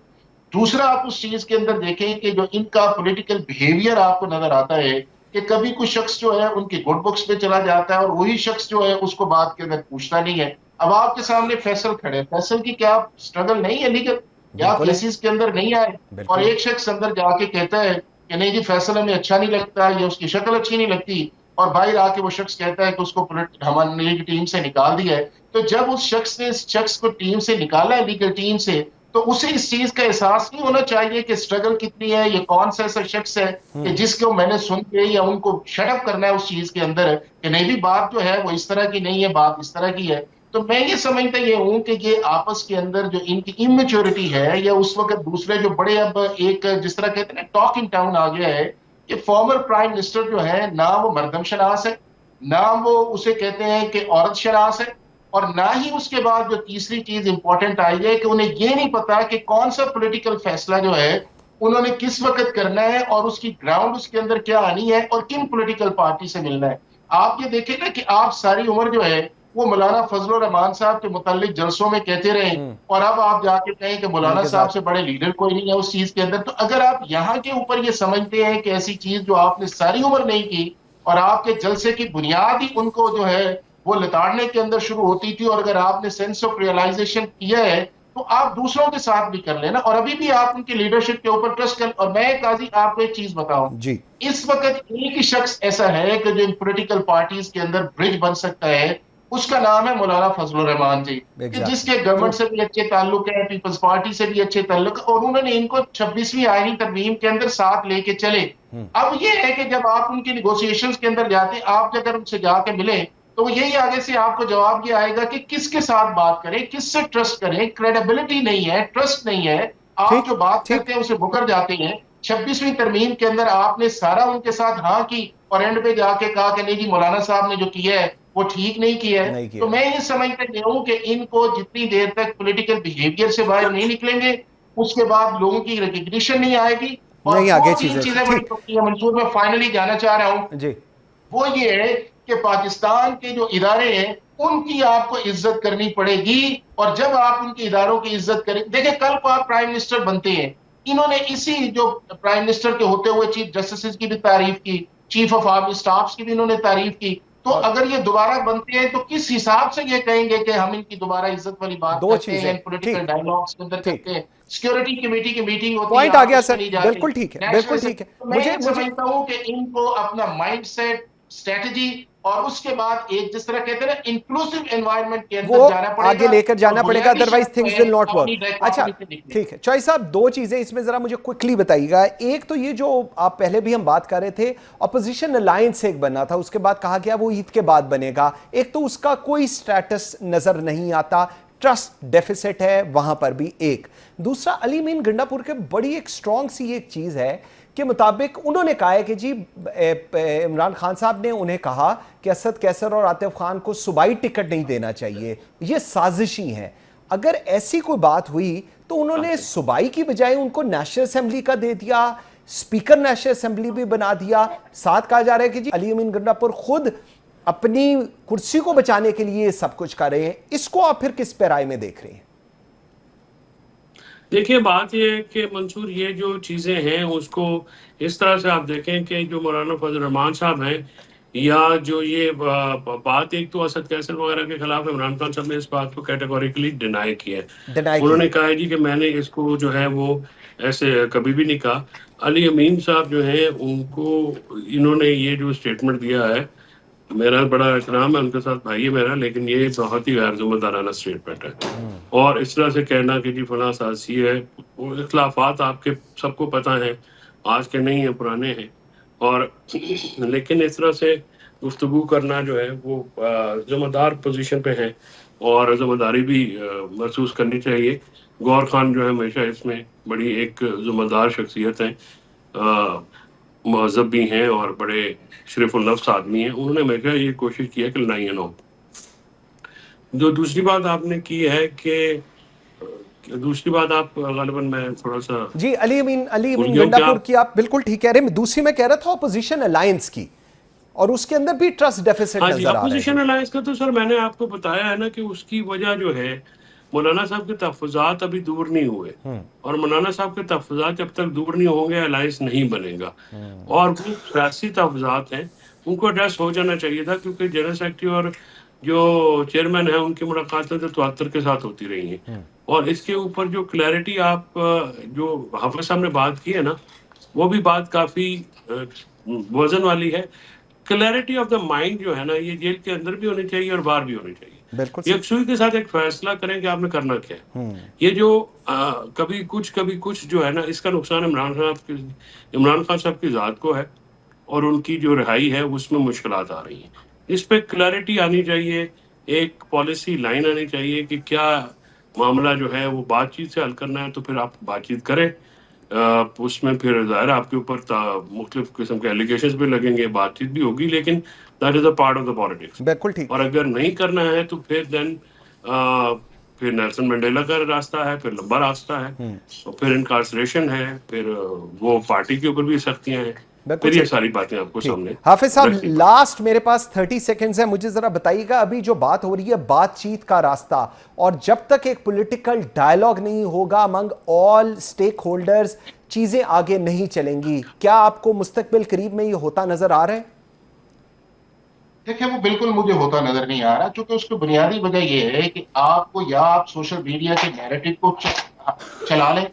दूसरा, आप उस चीज के अंदर देखें कि जो इनका पॉलिटिकल बिहेवियर आपको नजर आता है कि कभी कोई शख्स जो है उनकी गुड बुक्स पे चला जाता है और वही शख्स जो है उसको बात के अंदर पूछता नहीं है। अब आपके सामने फैसल खड़े, फैसल की क्या स्ट्रगल नहीं है लीगल, क्या केसेस के अंदर नहीं आए, और एक शख्स अंदर जाके कहता है कि नहीं जी फैसल हमें अच्छा नहीं लगता या उसकी शक्ल अच्छी नहीं लगती, और बाहर आके वो शख्स कहता है कि उसको हमारी लीग टीम से निकाल दिया है। तो जब उस शख्स ने इस शख्स को टीम से निकाला है, लीगल टीम से, तो उसे इस चीज का एहसास नहीं होना चाहिए कि स्ट्रगल कितनी है, ये कौन सा ऐसा शख्स है कि जिसको मैंने सुन के या उनको शटअप करना है उस चीज के अंदर कि नहीं भी बात जो है वो इस तरह की नहीं है, बात इस तरह की है। तो मैं ये समझता ये हूं कि ये आपस के अंदर जो इनकी इमेच्योरिटी है, या उस वक्त दूसरे जो बड़े, अब एक जिस तरह कहते हैं टॉक इन टाउन आ गया है कि फॉर्मर प्राइम मिनिस्टर जो है ना वो मर्दम शनास है, ना वो उसे कहते हैं कि औरत शनास है, और ना ही उसके बाद जो तीसरी चीज इंपॉर्टेंट आई है कि उन्हें ये नहीं पता कि कौन सा पॉलिटिकल फैसला जो है उन्होंने किस वक्त करना है और उसकी ग्राउंड उसके अंदर क्या आनी है और किन पॉलिटिकल पार्टी से मिलना है। आप ये देखें ना कि आप सारी उम्र जो है वो मौलाना फजलुर रहमान साहब के मुतालिक जलसों में कहते रहे, और अब आप जाके कहें कि मौलाना साहब से बड़े लीडर कोई नहीं है उस चीज के अंदर। तो अगर आप यहाँ के ऊपर ये समझते हैं कि ऐसी चीज जो आपने सारी उम्र नहीं की और आपके जलसे की बुनियाद ही उनको जो है वो लताड़ने के अंदर शुरू होती थी, और अगर आपने सेंस ऑफ रियलाइजेशन किया है तो आप दूसरों के साथ भी कर लेना, और अभी भी आप उनकी लीडरशिप के ऊपर ट्रस्ट कर। और मैं काजी आपको एक चीज बताऊं जी, इस वक्त एक ही शख्स ऐसा है कि जो इन पॉलिटिकल पार्टीज के अंदर ब्रिज बन सकता है, उसका नाम है मौलाना फजलुर रहमान जी, कि जिसके गवर्नमेंट से भी अच्छे ताल्लुक है, पीपल्स पार्टी से भी अच्छे ताल्लुक, और उन्होंने इनको 26वीं आईनी तरमीम के अंदर साथ लेके चले। अब ये है कि जब आप उनकी निगोशिएशंस के अंदर जाते, आप अगर उनसे जाके मिले तो यही आगे से आपको जवाब ये आएगा कि किसके साथ बात करें, किससे ट्रस्ट करें। क्रेडिबिलिटी नहीं है, ट्रस्ट नहीं है, आप जो बात करते हैं उसे मुकर जाते हैं। 26वीं तरमीम के अंदर आपने सारा उनके साथ हाँ की और एंड पे जाके कहा कि नहीं जी मौलाना साहब ने जो किया है वो ठीक नहीं किया है। तो मैं ये समझता हूं कि इनको जितनी देर तक पॉलिटिकल बिहेवियर से बाहर नहीं निकलेंगे, उसके बाद लोगों की रिकग्निशन नहीं आएगी। और नहीं आगे चीजें बड़ी मंसूर में फाइनली जाना चाह रहा हूं जी, वो ये है कि पाकिस्तान के जो इदारे हैं उनकी आपको इज्जत करनी पड़ेगी, और जब आप उनके इदारों की इज्जत करें, देखिए कल को आप प्राइम मिनिस्टर बनते हैं, इन्होंने इसी जो प्राइम मिनिस्टर के होते हुए चीफ जस्टिस की भी तारीफ की, चीफ ऑफ आर्मी स्टाफ की भी इन्होंने तारीफ की, तो अगर ये दोबारा बनते हैं तो किस हिसाब से ये कहेंगे कि हम इनकी दोबारा इज्जत वाली बात दो करते चीजें, हैं, पॉलिटिकल डायलॉग्स के अंदर ठीक। करते हैं, सिक्योरिटी कमेटी की मीटिंग होती है, पॉइंट आ आप गया उसमें सर, नहीं जाते, बिल्कुल ठीक है, बिल्कुल ठीक है। तो मैं समझता हूँ कि इनको अपना माइंडसेट, स्ट्रेटजी और उसके बाद एक जिस तरह कहते हैं ना इंक्लूसिव एनवायरनमेंट के वो अंदर जाना पड़ेगा, आगे लेकर जाना और पड़ेगा, बुनियादी अदरवाइज शर्त जो थिंग्स है विल नॉट अपनी वर्क। अच्छा डायकोटोमी से निकले। ठीक है चॉइस साहब, दो चीजें इसमें जरा मुझे क्विकली बताइएगा। एक तो ये जो आप पहले भी हम बात कर रहे थे, अपोजिशन अलायंस एक बना था, उसके बाद कहा गया वो ईद के बाद बनेगा। एक तो उसका कोई स्टेटस नजर नहीं आता, ट्रस्ट डेफिसिट है वहां पर भी। एक दूसरा, अली अमीन गंडापुर के बड़ी एक स्ट्रॉन्ग सी एक चीज है के मुताबिक उन्होंने कहा है कि जी इमरान खान साहब ने उन्हें कहा कि असद कैसर और आतिफ खान को सूबाई टिकट नहीं देना चाहिए, ये साजिशी है। अगर ऐसी कोई बात हुई तो उन्होंने सूबाई की बजाय उनको नेशनल असेंबली का दे दिया, स्पीकर नेशनल असेंबली भी बना दिया। साथ कहा जा रहा है कि जी अली अमीन गंडापुर खुद अपनी कुर्सी को बचाने के लिए सब कुछ कर रहे हैं। इसको आप फिर किस पैराए में देख रहे हैं? देखिए बात ये है कि मंसूर, ये जो चीजें हैं उसको इस तरह से आप देखें कि जो मौलाना फजल रहमान साहब हैं, या जो ये बात, एक तो असद कैसर वगैरह के खिलाफ इमरान खान साहब ने इस बात को कैटेगोरिकली डिनाई किया है। उन्होंने कहा है जी कि मैंने इसको जो है वो ऐसे कभी भी नहीं कहा। अली अमीन साहब जो है उनको इन्होंने ये जो स्टेटमेंट दिया है, मेरा बड़ा एहतराम है उनके साथ, भाई है मेरा, लेकिन ये बहुत ही गैर जिम्मेदाराना स्टेटमेंट है। और इस तरह से कहना कि जी फला सासी है, वो इख्लाफात आपके सबको पता है, आज के नहीं है, पुराने हैं। और लेकिन इस तरह से गुफ्तगू करना जो है वो जिम्मेदार पोजीशन पे है, और जिम्मेदारी भी महसूस करनी चाहिए। गौर खान जो है हमेशा इसमें बड़ी एक जिम्मेदार शख्सियत है, महजब भी हैं और बड़े शरीफुल नफ्स आदमी हैं। उन्होंने हमेशा ये कोशिश की है कि लड़ाइयाँ ना हो। जो दूसरी बात आपने की है कि दूसरी बात आप गालिबन मैं थोड़ा सा जी अली अमीन गंडापुर की आप बिल्कुल ठीक कह रहे हैं। दूसरी मैं कह रहा था अपोजिशन अलायंस की, और उसके अंदर भी ट्रस्ट डेफिसिट नजर आ रहा है। अपोजिशन अलायंस का तो सर मैंने आपको बताया है ना कि उसकी वजह जो है, मौलाना साहब के तहफ़्फ़ुज़ात अभी दूर नहीं हुए, और मौलाना साहब के तहफ़्फ़ुज़ात जब तक दूर नहीं होंगे अलायंस नहीं बनेगा। और वो सियासी तहफ़्फ़ुज़ात हैं, उनको एड्रेस हो जाना चाहिए था, क्योंकि जनरल सेक्रेटरी और जो चेयरमैन है उनकी मुलाकातें तो तवात्तर के साथ होती रही हैं। और इसके ऊपर जो क्लैरिटी आप जो हाफिज साहब ने बात की है ना, वो भी बात काफ़ी वजन वाली है। क्लैरिटी ऑफ द माइंड जो है ना, ये जेल के अंदर भी होनी चाहिए और बाहर भी होनी चाहिए। यकसुई के साथ एक फैसला करें कि आपने करना क्या है। ये जो कभी कुछ जो है ना, इसका नुकसान इमरान खान साहब की ज़ात को है, और उनकी जो रिहाई है उसमें मुश्किलात आ रही हैं। इस पे क्लैरिटी आनी चाहिए, एक पॉलिसी लाइन आनी चाहिए कि क्या मामला जो है वो बातचीत से हल करना है तो फिर आप बातचीत करें। उसमें फिर ज़ाहिर आपके ऊपर मुख्तलिफ किस्म के एलिगेशंस भी लगेंगे, बातचीत भी होगी, लेकिन that is a part of the politics. बिल्कुल ठीक। और अगर नहीं करना है तो फिर देन फिर नेल्सन मंडेला का रास्ता है, फिर लंबा रास्ता है, और फिर इनकार्सरेशन है, फिर वो पार्टी के ऊपर भी सख्तियां हैं, फिर ये सारी बातें आपको सामने। हाफिज साहब लास्ट मेरे पास 30 सेकंड्स है, मुझे जरा बताइएगा अभी जो बात हो रही है बातचीत का रास्ता, और जब तक एक पॉलिटिकल डायलॉग नहीं होगा अमंग ऑल स्टेक होल्डर्स, चीजें आगे नहीं चलेंगी। क्या आपको मुस्तकबिल करीब में ये होता नजर आ रहा है? देखिए वो बिल्कुल मुझे होता नजर नहीं आ रहा, क्योंकि उसकी बुनियादी वजह यह है कि आपको या आप सोशल मीडिया के नैरेटिव को चला लें,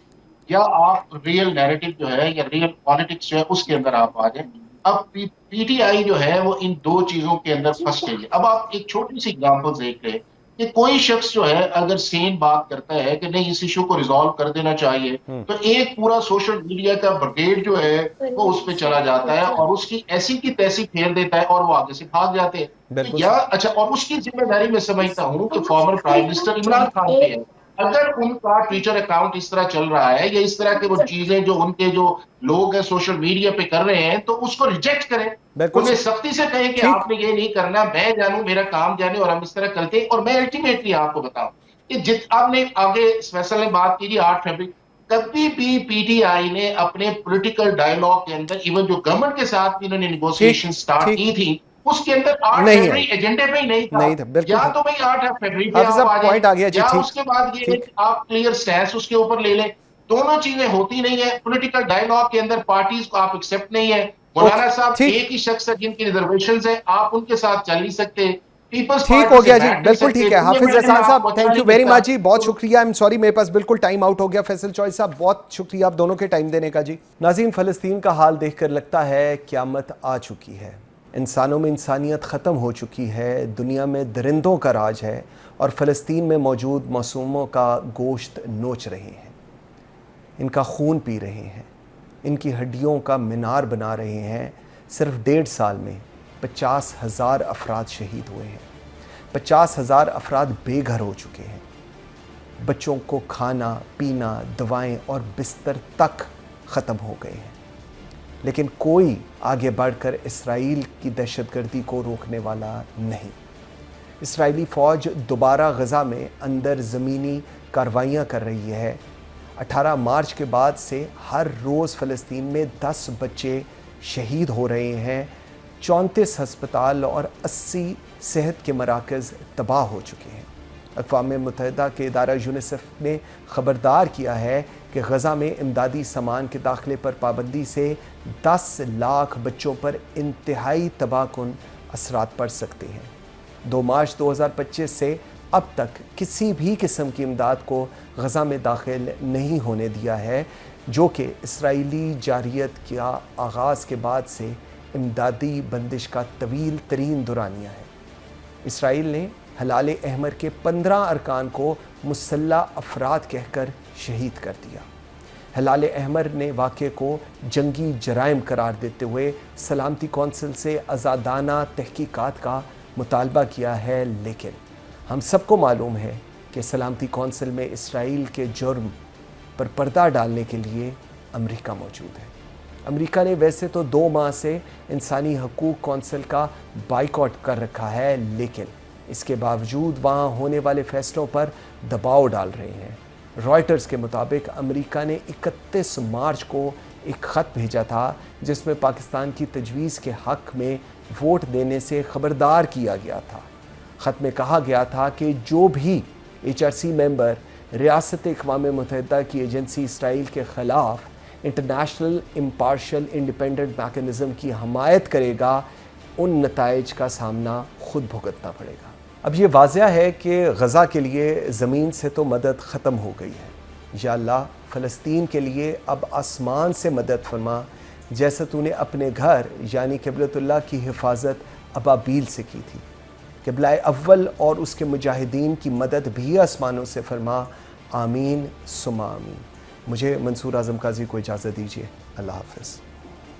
या आप रियल नैरेटिव जो है या रियल पॉलिटिक्स जो है उसके अंदर आप आ जाएं। अब पीटीआई जो है वो इन दो चीजों के अंदर फंस गई है। अब आप एक छोटी सी एग्जांपल देख लें कि कोई शख्स जो है अगर सेम बात करता है कि नहीं इस इशू को रिजॉल्व कर देना चाहिए, तो एक पूरा सोशल मीडिया का ब्रिगेड जो है वो उस पर चला जाता है और उसकी ऐसी की तैसी फेर देता है और वो आगे से भाग जाते हैं। या अच्छा, और उसकी जिम्मेदारी मैं समझता हूँ कि former prime minister Imran Khan पे है। अगर उनका ट्विटर अकाउंट इस तरह चल रहा है या इस तरह के वो चीजें जो उनके जो लोग हैं सोशल मीडिया पे कर रहे हैं, तो उसको रिजेक्ट करें, उन्हें सख्ती से कहें कि आपने ये नहीं करना, मैं जानूं, मेरा काम जाने, और हम इस तरह करते हैं। और मैं अल्टीमेटली आपको बताऊं कि आपने आगे स्पेशल में बात की 8 फरवरी, कभी भी पीटीआई ने अपने पॉलिटिकल डायलॉग के अंदर, इवन जो गवर्नमेंट के साथ भी इन्होंने नेगोशिएशन स्टार्ट की थी, उसके अंदर 8 फरवरी एजेंडे पे ही नहीं था। या तो भाई 8 फरवरी पे आप आ जाए, या उसके बाद ये आप क्लियर स्टैंस उसके ऊपर ले लें। दोनों चीजें होती नहीं है। पॉलिटिकल डायलॉग के अंदर पार्टीज को आप एक्सेप्ट नहीं है, मौलाना साहब ठीक। एक ही शख्स है जिनकी रिजर्वेशन है, आप उनके साथ चल नहीं सकते। पीपल्स ठीक पार्टी हो से गया जी, बैठ नहीं बिल्कुल सकते। ठीक है। तो ये हाफिज मैंने एहसान साहब, आपको अच्छा थैंक यू नहीं वेरी लगता। मच जी, बहुत शुक्रिया। आई एम सॉरी, मेरे पास बिल्कुल टाइम आउट हो गया। फैसल चॉइस साहब, बहुत शुक्रिया आप दोनों के टाइम देने का जी। नाज़रीन, फ़लस्तीन का हाल देखकर लगता है क़यामत आ चुकी है। इंसानों में इंसानियत ख़त्म हो चुकी है, दुनिया में दरिंदों का राज है और फ़लस्तीन में मौजूद मासूमों का गोश्त नोच रहे हैं, इनका खून पी रहे हैं, इनकी हड्डियों का मीनार बना रहे हैं। सिर्फ 1.5 साल में 50,000 अफराद शहीद हुए हैं, 50,000 अफराद बेघर हो चुके हैं। बच्चों को खाना पीना, दवाएं और बिस्तर तक ख़त्म हो गए हैं। लेकिन कोई आगे बढ़कर इसराइल की दहशतगर्दी को रोकने वाला नहीं। इसराइली फ़ौज दोबारा गज़ा में अंदर ज़मीनी कार्रवाइयाँ कर रही है। 18 मार्च के बाद से हर रोज़ फ़लस्तीन में 10 बच्चे शहीद हो रहे हैं। 34 हस्पताल और 80 सेहत के मराकज़ तबाह हो चुके हैं। अक़वाम मुत्तहिदा के इदारा यूनिसेफ ने ख़बरदार किया है कि गज़ा में इमदादी सामान के दाखिले पर पाबंदी से 10 लाख बच्चों पर इंतहाई तबाहकुन असरात पड़ सकते हैं। 2 मार्च 2025 से अब तक किसी भी किस्म की इमदाद को गज़ा में दाखिल नहीं होने दिया है, जो कि इसराइली जारियत का आगाज़ के बाद से इमदादी बंदिश का तवील तरीन दुरानिया है। इसराइल ने हलाल अहमर के 15 अरकान को मुसल्ला अफराद कहकर शहीद कर दिया। हलाल अहमर ने वाक़े को जंगी जराइम करार देते हुए सलामती कौंसिल से आज़ादाना तहकीकात का मुतालबा किया है। लेकिन हम सबको मालूम है कि सलामती कौंसिल में इसराइल के जुर्म पर पर्दा डालने के लिए अमेरिका मौजूद है। अमेरिका ने वैसे तो 2 माह से इंसानी हकूक़ कौंसिल का बाइकॉट कर रखा है, लेकिन इसके बावजूद वहाँ होने वाले फ़ैसलों पर दबाव डाल रहे हैं। रॉयटर्स के मुताबिक अमेरिका ने 31 मार्च को एक ख़त भेजा था जिसमें पाकिस्तान की तजवीज़ के हक़ में वोट देने से ख़बरदार किया गया था। ख़त में कहा गया था कि जो भी HRC मेंबर रियासत अक़वाम मुत्तहिदा की एजेंसी इसराइल के ख़िलाफ़ इंटरनेशनल इम्पार्शल इंडिपेंडेंट मैकेनिज़्म की हमायत करेगा, उन नताइज का सामना खुद भुगतना पड़ेगा। अब ये वाज़ह है कि गज़ा के लिए ज़मीन से तो मदद ख़त्म हो गई है। या अल्लाह, फ़लस्तीन के लिए अब आसमान से मदद फरमा, जैसे तूने अपने घर यानी क़िबलतुल्लाह की हिफाजत अबाबील से की थी। क़िबला अव्वल और उसके मुजाहिदीन की मदद भी आसमानों से फरमा। आमीन सुमा आमीन। मुझे मंसूर आज़म काज़ी को इजाज़त दीजिए। अल्लाह हाफ़िज़।